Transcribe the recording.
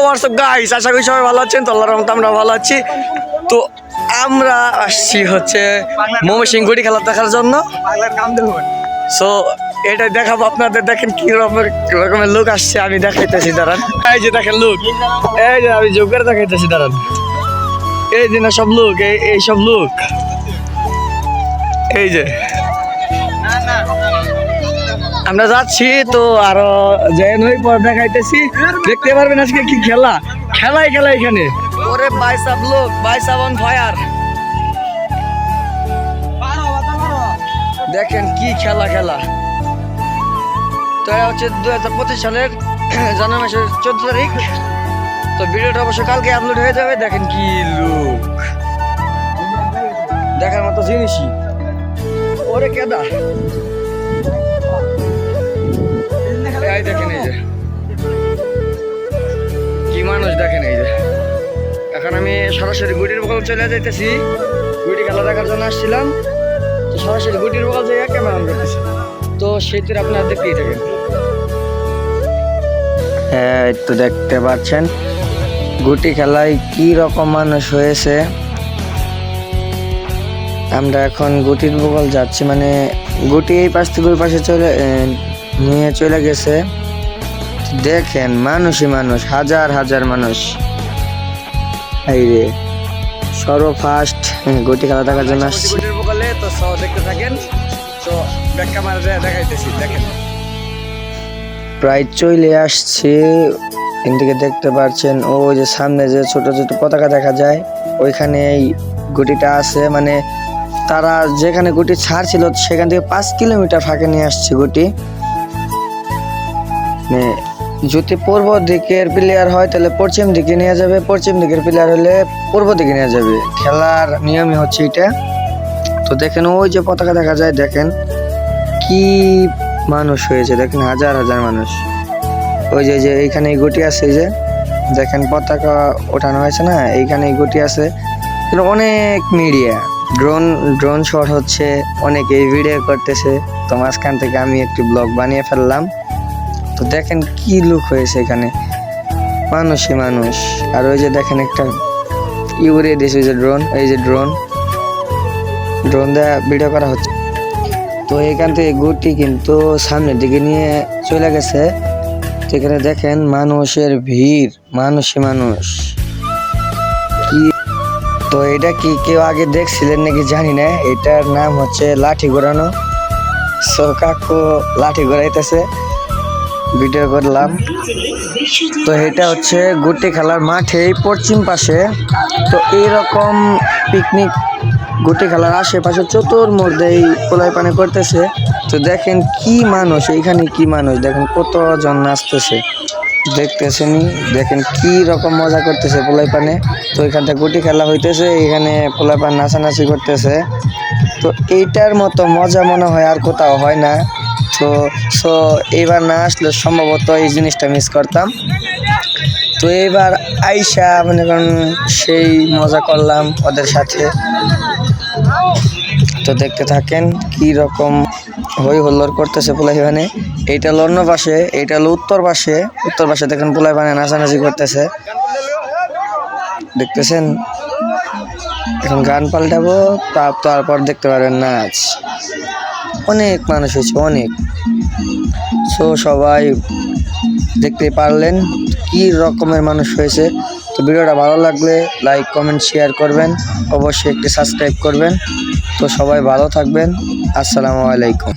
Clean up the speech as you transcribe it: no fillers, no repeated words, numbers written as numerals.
WhatsApp guys, আশা করি সবাই ভালো আছেন। তো আল্লাহর রহমতে আমরা ভালো আছি। তো আমরা আসছি হচ্ছে ময়মনসিংহ গুটি খেলা দেখার জন্য। সো এটা দেখাবো আপনাদের, দেখেন কি রকমের লোক আসছে। আমি দেখাইতেছি দাঁড়ান, এই যে দেখেন লোক, এই যে আমি যোগ করে দেখাইতেছি দাঁড়ান, এই যে না সব লোক, এই সব লোক, এই যে আমরা যাচ্ছি। তো আরো জয়েন হয়ে পর দেখাইতেছি, দেখতে পারবেন আজকে কি খেলা, খেলাই খেলা এখানে। ওরে বাইসাব লোক, বাইসাব অন ফায়ার, দেখেন কি খেলা খেলা। তো এটা হচ্ছে 2025 সালের জানুয়ারি মাসের 14 তারিখ। তো ভিডিওটা অবশ্য কালকে আপলোড হয়ে যাবে। দেখেন কি লোক, দেখার মতো জিনিসই। ওরে কেদা, এই দেখেন, এই যে কি মানুষ, দেখেন এই যে। এখন আমি সরাসরি গুটির বকল চলে যাইতেছি, গুটি খেলা দেখার জন্য আসছিলাম। তো সরাসরি গুটির বকল যাই ক্যামেরা অন করতেছি। তো সেটির আপনারা দেখতেই থাকেন। হ্যাঁ, তো দেখতে পাচ্ছেন গুটি খেলায় কি রকম মানুষ হয়েছে। আমরা এখন গুটির বকল যাচ্ছি, মানে গুটি এই পাশ থেকে ওই পাশে নিয়ে চলে গেছে। দেখেন মানুষই মানুষ, হাজার হাজার মানুষ। এই রে সর্বফার্স্ট গুটি খেলা দেখার জন্য আসছি গুটির বকলে। তো দেখতে থাকেন, তো ব্যাক ক্যামেরা দেখাইতেছি। দেখেন প্রায় চলে আসছে, এদিকে দেখতে পাচ্ছেন ওই যে সামনে যে ছোট ছোট পতাকা দেখা যায়, ওইখানে এই গুটিটা আছে। মানে তারা যেখানে গুটি ছাড়ছিল সেখান থেকে 5 কিলোমিটার ফাঁকে নিয়ে আসছে গুটি। যদি পূর্ব দিকের প্লেয়ার হয় তাহলে পশ্চিম দিকে নিয়ে যাবে, পশ্চিম দিকের প্লেয়ার হলে পূর্ব দিকে নিয়ে যাবে। খেলার নিয়মই হচ্ছে এটা। তো দেখেন ওই যে পতাকা দেখা যায়, দেখেন কি মানুষ হয়েছে, দেখেন হাজার হাজার মানুষ। ওই যে এইখানে এই গুটি আছে, এই যে দেখেন পতাকা ওঠানো হয়েছে না, এইখানে এই গুটি আছে। অনেক মিডিয়া ড্রোন শট হচ্ছে, অনেকে ভিডিও করতেছে। তো মাঝখান থেকে আমি একটি ব্লগ বানিয়ে ফেললাম। তো দেখেন কি লুক হয়েছে এখানে, মানুষই মানুষ। আর ওই যে দেখেন একটা উড়িয়ে দিয়েছে, যে ড্রোন, এই যে ড্রোন দেওয়া ভিডিও করা হচ্ছে। তো এখান থেকে গুটি কিন্তু সামনের দিকে নিয়ে চলে গেছে। এখানে দেখেন মানুষের ভিড়, মানুষই মানুষ। কি তো এটা কি কেউ আগে দেখছিলেন নাকি জানি না, এটার নাম হচ্ছে লাঠি ঘোরানো। সো কাকু লাঠি ঘোরাইতেছে, ভিডিও করলাম। তো এটা হচ্ছে গুটি খেলার মাঠে পশ্চিম পাশে। তো এইরকম পিকনিক গুটি খেলার আশেপাশে চতুর্মধ্যেই পোলাই পানি করতেছে। তো দেখেন কি মানুষ, এইখানে কি মানুষ, দেখেন কতজন নাচতেছে, দেখতেছেনি। দেখেন কি রকম মজা করতেছে পোলাই পানে। তো এখানটা গুটি খেলা হইতেছে, এখানে পোলাই পান নাচানাচি করতেছে। তো এইটার মতো মজা মনে হয় আর কোথাও হয় না। তো এবার না আসলে সম্ভবত এই জিনিসটা মিস করতাম। তো এবার আইসা মনে করেন সেই মজা করলাম ওদের সাথে। তো দেখতে থাকেন কি রকম হই হুল্লোড় করতেছে পোলাই পানে। এইটা হলো অন্য পাশে, এইটা হলো উত্তর পাশে দেখেন পোলাই পানে নাচানাচি করতেছে, দেখতেছেন। এখন গান পাল্টাবো, তারপর দেখতে পারবেন নাচ। অনেক মানুষ হয়েছে, অনেক। সো সবাই দেখতে পারলেন কি রকমের মানুষ হয়েছে। তো ভিডিওটা ভালো লাগলে লাইক কমেন্ট শেয়ার করবেন, অবশ্যই একটি সাবস্ক্রাইব করবেন। তো সবাই ভালো থাকবেন, আসসালামু আলাইকুম।